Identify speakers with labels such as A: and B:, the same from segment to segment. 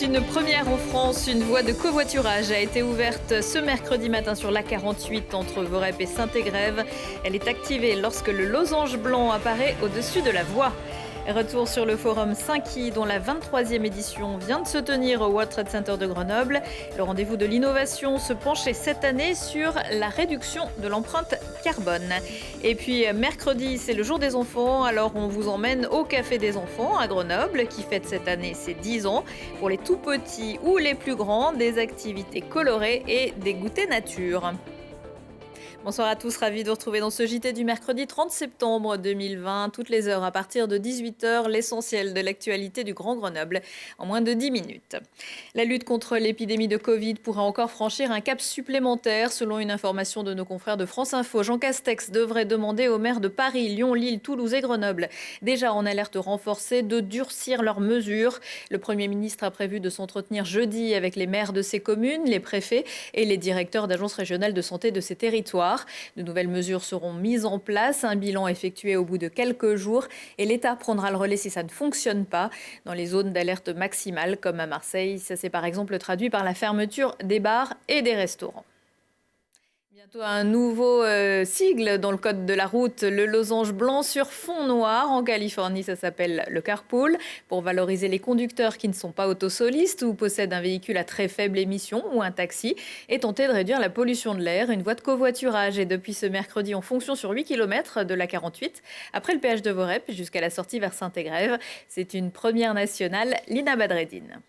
A: une première en France. Une voie de covoiturage a été ouverte ce mercredi matin sur l'A48 entre Voreppe et Saint-Égrève. Elle est activée lorsque le losange blanc apparaît au-dessus de la voie. Retour sur le forum 5i dont la 23e édition vient de se tenir au World Trade Center de Grenoble. Le rendez-vous de l'innovation se penchait cette année sur la réduction de l'empreinte carbone. Et puis mercredi, c'est le jour des enfants, alors on vous emmène au Café des enfants à Grenoble qui fête cette année ses 10 ans. Pour les tout petits ou les plus grands, des activités colorées et des goûters nature. Bonsoir à tous, ravi de vous retrouver dans ce JT du mercredi 30 septembre 2020. Toutes les heures à partir de 18h, l'essentiel de l'actualité du Grand Grenoble en moins de 10 minutes. La lutte contre l'épidémie de Covid pourrait encore franchir un cap supplémentaire. Selon une information de nos confrères de France Info, Jean Castex devrait demander aux maires de Paris, Lyon, Lille, Toulouse et Grenoble, déjà en alerte renforcée, de durcir leurs mesures. Le Premier ministre a prévu de s'entretenir jeudi avec les maires de ces communes, les préfets et les directeurs d'agences régionales de santé de ces territoires. De nouvelles mesures seront mises en place, un bilan effectué au bout de quelques jours et l'État prendra le relais si ça ne fonctionne pas. Dans les zones d'alerte maximale comme à Marseille, ça s'est par exemple traduit par la fermeture des bars et des restaurants. Bientôt un nouveau sigle dans le code de la route, le losange blanc sur fond noir. En Californie, ça s'appelle le carpool, pour valoriser les conducteurs qui ne sont pas autosolistes ou possèdent un véhicule à très faible émission ou un taxi et tenter de réduire la pollution de l'air. Une voie de covoiturage est depuis ce mercredi en fonction sur 8 km de la 48, après le péage de Voreppe jusqu'à la sortie vers Saint-Égrève. C'est une première nationale, Lina Badreddine.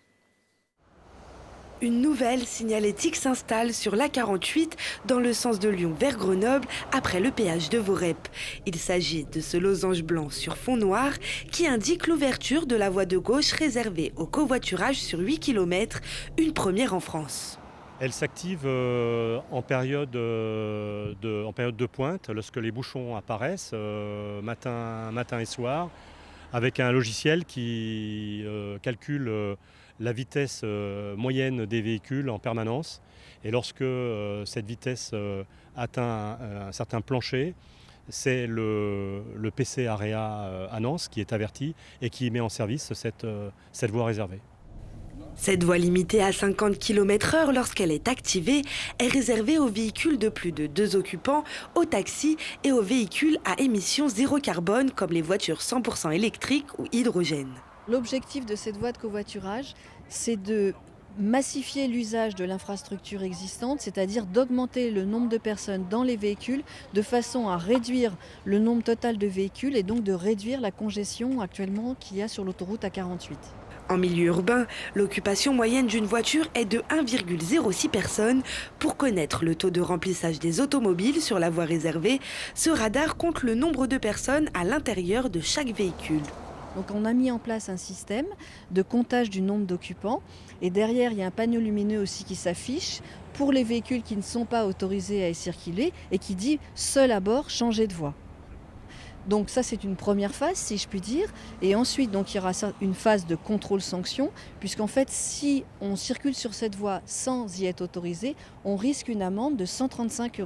B: Une nouvelle signalétique s'installe sur l'A48 dans le sens de Lyon vers Grenoble après le péage de Voreppe. Il s'agit de ce losange blanc sur fond noir qui indique l'ouverture de la voie de gauche réservée au covoiturage sur 8 km, une première en France.
C: Elle s'active en période de pointe, lorsque les bouchons apparaissent, matin et soir, avec un logiciel qui calcule la vitesse moyenne des véhicules en permanence. Et lorsque cette vitesse atteint un certain plancher, c'est le PC Area à Nantes qui est averti et qui met en service cette voie réservée.
B: Cette voie limitée à 50 km/h lorsqu'elle est activée est réservée aux véhicules de plus de 2 occupants, aux taxis et aux véhicules à émissions zéro carbone comme les voitures 100% électriques ou hydrogène.
D: L'objectif de cette voie de covoiturage, c'est de massifier l'usage de l'infrastructure existante, c'est-à-dire d'augmenter le nombre de personnes dans les véhicules de façon à réduire le nombre total de véhicules et donc de réduire la congestion actuellement qu'il y a sur l'autoroute A48.
B: En milieu urbain, l'occupation moyenne d'une voiture est de 1,06 personnes. Pour connaître le taux de remplissage des automobiles sur la voie réservée, ce radar compte le nombre de personnes à l'intérieur de chaque véhicule.
D: Donc on a mis en place un système de comptage du nombre d'occupants et derrière il y a un panneau lumineux aussi qui s'affiche pour les véhicules qui ne sont pas autorisés à y circuler et qui dit « seul à bord, changer de voie ». Donc ça c'est une première phase si je puis dire et ensuite donc, il y aura une phase de contrôle-sanction puisqu'en fait si on circule sur cette voie sans y être autorisé, on risque une amende de 135 €.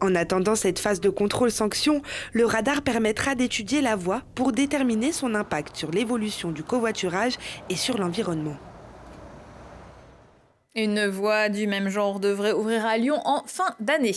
B: En attendant cette phase de contrôle-sanction, le radar permettra d'étudier la voie pour déterminer son impact sur l'évolution du covoiturage et sur l'environnement.
A: Une voie du même genre devrait ouvrir à Lyon en fin d'année.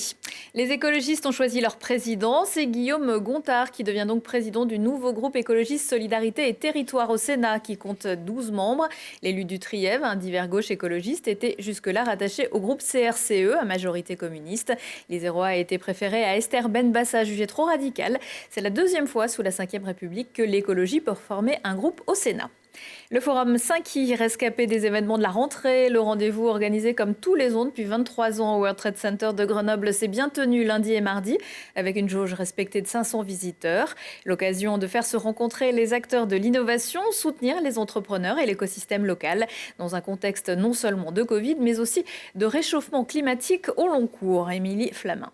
A: Les écologistes ont choisi leur président. C'est Guillaume Gontard qui devient donc président du nouveau groupe écologiste Solidarité et Territoire au Sénat qui compte 12 membres. L'élu du Trièves, un divers gauche écologiste, était jusque-là rattaché au groupe CRCE à majorité communiste. L'Isérois a été préféré à Esther Benbassa, jugée trop radicale. C'est la deuxième fois sous la Ve République que l'écologie peut former un groupe au Sénat. Le forum 5i, rescapé des événements de la rentrée. Le rendez-vous organisé comme tous les ans depuis 23 ans au World Trade Center de Grenoble s'est bien tenu lundi et mardi avec une jauge respectée de 500 visiteurs. L'occasion de faire se rencontrer les acteurs de l'innovation, soutenir les entrepreneurs et l'écosystème local dans un contexte non seulement de Covid mais aussi de réchauffement climatique au long cours. Émilie Flamin.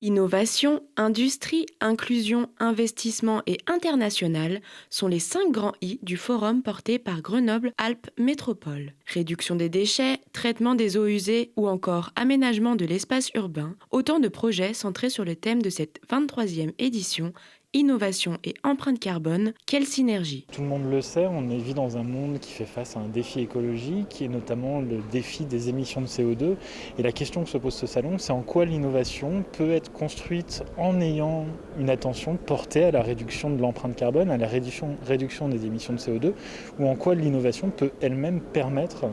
E: Innovation, industrie, inclusion, investissement et international sont les 5 grands I du forum porté par Grenoble-Alpes Métropole. Réduction des déchets, traitement des eaux usées ou encore aménagement de l'espace urbain, autant de projets centrés sur le thème de cette 23e édition, innovation et empreinte carbone, quelle synergie?
F: Tout le monde le sait, on vit dans un monde qui fait face à un défi écologique et notamment le défi des émissions de CO2. Et la question que se pose ce salon, c'est en quoi l'innovation peut être construite en ayant une attention portée à la réduction de l'empreinte carbone, à la réduction des émissions de CO2, ou en quoi l'innovation peut elle-même permettre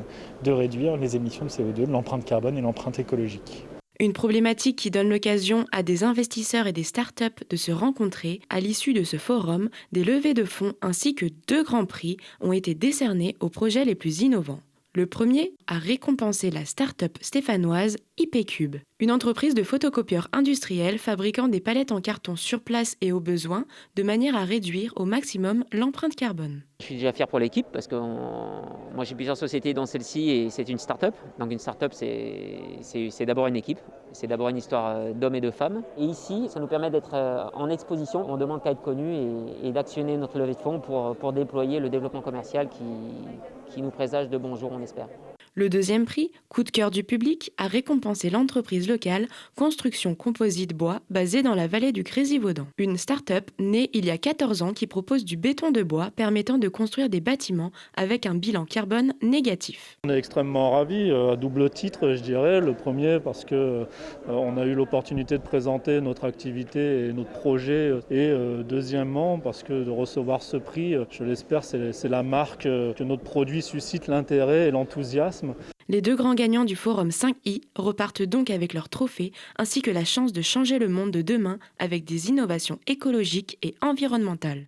F: de réduire les émissions de CO2, l'empreinte carbone et l'empreinte écologique.
E: Une problématique qui donne l'occasion à des investisseurs et des startups de se rencontrer. À l'issue de ce forum, des levées de fonds ainsi que 2 grands prix ont été décernés aux projets les plus innovants. Le premier a récompensé la start-up stéphanoise IPCube, une entreprise de photocopieurs industriels fabriquant des palettes en carton sur place et au besoin, de manière à réduire au maximum l'empreinte carbone.
G: Je suis déjà fier pour l'équipe parce que moi j'ai plusieurs sociétés dans celle-ci et c'est une start-up. Donc une start-up c'est d'abord une équipe, c'est d'abord une histoire d'hommes et de femmes. Et ici ça nous permet d'être en exposition, on ne demande qu'à être connu et d'actionner notre levée de fonds pour déployer le développement commercial qui nous présage de bons jours, on espère.
E: Le deuxième prix, coup de cœur du public, a récompensé l'entreprise locale Construction Composite Bois basée dans la vallée du Grésivaudan. Une start-up née il y a 14 ans qui propose du béton de bois permettant de construire des bâtiments avec un bilan carbone négatif.
F: On est extrêmement ravis, à double titre je dirais. Le premier parce qu'on a eu l'opportunité de présenter notre activité et notre projet. Et deuxièmement parce que de recevoir ce prix, je l'espère, c'est la marque que notre produit suscite l'intérêt et l'enthousiasme.
E: Les 2 grands gagnants du Forum 5i repartent donc avec leur trophée ainsi que la chance de changer le monde de demain avec des innovations écologiques et environnementales.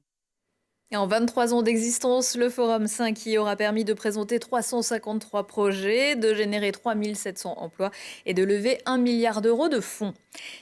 A: Et en 23 ans d'existence, le Forum 5i aura permis de présenter 353 projets, de générer 3700 emplois et de lever 1 milliard d'euros de fonds.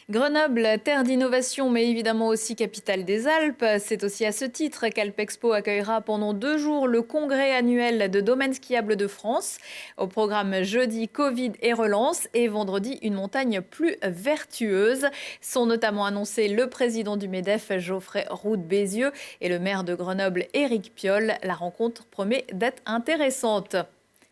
A: Grenoble, terre d'innovation, mais évidemment aussi capitale des Alpes. C'est aussi à ce titre qu'Alpexpo accueillera pendant 2 jours le congrès annuel de domaines skiables de France. Au programme jeudi, Covid et relance et vendredi, une montagne plus vertueuse. Sont notamment annoncés le président du MEDEF, Geoffrey Roux de Bézieux, et le maire de Grenoble, Éric Piolle. La rencontre promet d'être intéressante.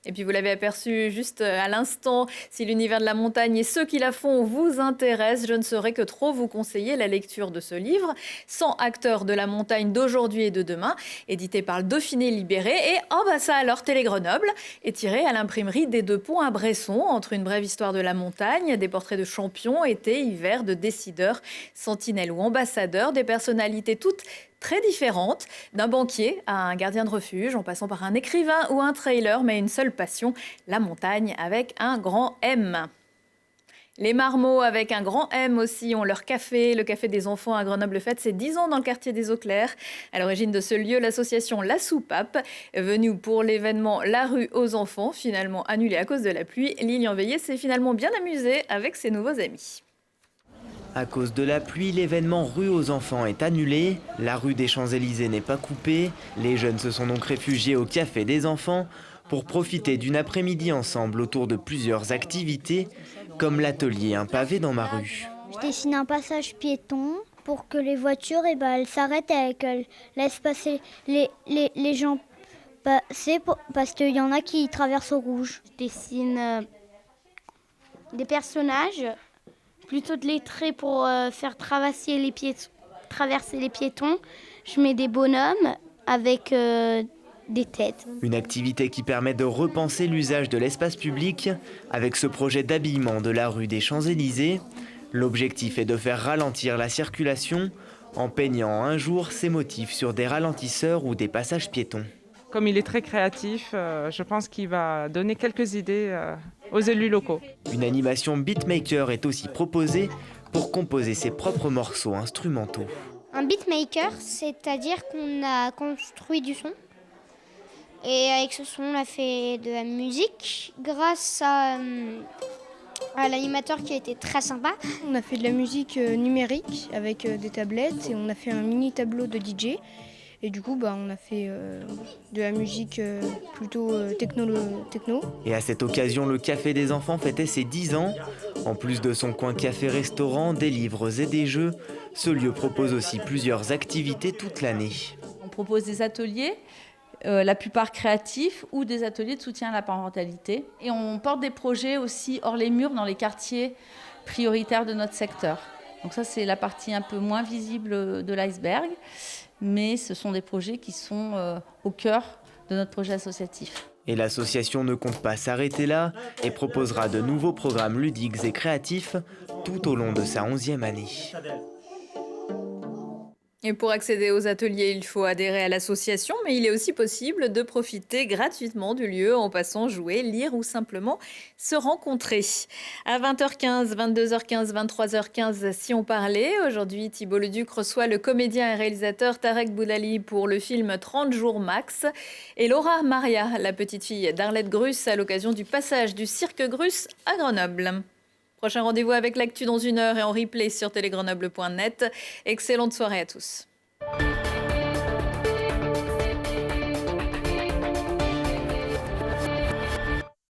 A: Et puis vous l'avez aperçu juste à l'instant, si l'univers de la montagne et ceux qui la font vous intéressent, je ne saurais que trop vous conseiller la lecture de ce livre, 100 acteurs de la montagne d'aujourd'hui et de demain, édité par le Dauphiné Libéré. Et ça alors Télé Grenoble est tiré à l'imprimerie des 2 Ponts à Bresson, entre une brève histoire de la montagne, des portraits de champions, été, hiver, de décideurs, sentinelles ou ambassadeurs, des personnalités toutes très différentes, d'un banquier à un gardien de refuge, en passant par un écrivain ou un trailer, mais une seule passion, la montagne avec un grand M. Les Marmots avec un grand M aussi ont leur café. Le café des enfants à Grenoble fête ses 10 ans dans le quartier des Eaux Claires. À l'origine de ce lieu, l'association La Soupape, venue pour l'événement La Rue aux enfants, finalement annulé à cause de la pluie. Lilian Veillé s'est finalement bien amusée avec ses nouveaux amis.
H: À cause de la pluie, l'événement Rue aux enfants est annulé. La rue des Champs-Élysées n'est pas coupée. Les jeunes se sont donc réfugiés au café des enfants pour profiter d'une après-midi ensemble autour de plusieurs activités, comme l'atelier Un pavé dans ma rue.
I: Je dessine un passage piéton pour que les voitures elles s'arrêtent et qu'elles laissent passer les gens passer parce qu'il y en a qui traversent au rouge. Je dessine des personnages, plutôt de les traits pour faire traverser les piétons. Je mets des bonhommes avec des têtes.
H: Une activité qui permet de repenser l'usage de l'espace public avec ce projet d'habillement de la rue des Champs-Élysées. L'objectif est de faire ralentir la circulation en peignant un jour ces motifs sur des ralentisseurs ou des passages piétons.
J: Comme il est très créatif, je pense qu'il va donner quelques idées aux élus locaux.
H: Une animation beatmaker est aussi proposée pour composer ses propres morceaux instrumentaux.
I: Un beatmaker, c'est-à-dire qu'on a construit du son. Et avec ce son, on a fait de la musique grâce à l'animateur qui a été très sympa.
K: On a fait de la musique numérique avec des tablettes et on a fait un mini tableau de DJ. Et du coup, on a fait de la musique plutôt techno.
H: Et à cette occasion, le Café des enfants fêtait ses 10 ans. En plus de son coin café-restaurant, des livres et des jeux, ce lieu propose aussi plusieurs activités toute l'année.
L: On propose des ateliers, la plupart créatifs, ou des ateliers de soutien à la parentalité. Et on porte des projets aussi hors les murs dans les quartiers prioritaires de notre secteur. Donc ça, c'est la partie un peu moins visible de l'iceberg, mais ce sont des projets qui sont au cœur de notre projet associatif.
H: Et l'association ne compte pas s'arrêter là et proposera de nouveaux programmes ludiques et créatifs tout au long de sa 11e année.
A: Et pour accéder aux ateliers, il faut adhérer à l'association, mais il est aussi possible de profiter gratuitement du lieu en passant jouer, lire ou simplement se rencontrer. À 20h15, 22h15, 23h15, si on parlait, aujourd'hui Thibault Leduc reçoit le comédien et réalisateur Tarek Boudali pour le film 30 jours max et Laura Maria, la petite fille d'Arlette Gruss, à l'occasion du passage du cirque Gruss à Grenoble. Prochain rendez-vous avec l'actu dans 1 heure et en replay sur télégrenoble.net. Excellente soirée à tous.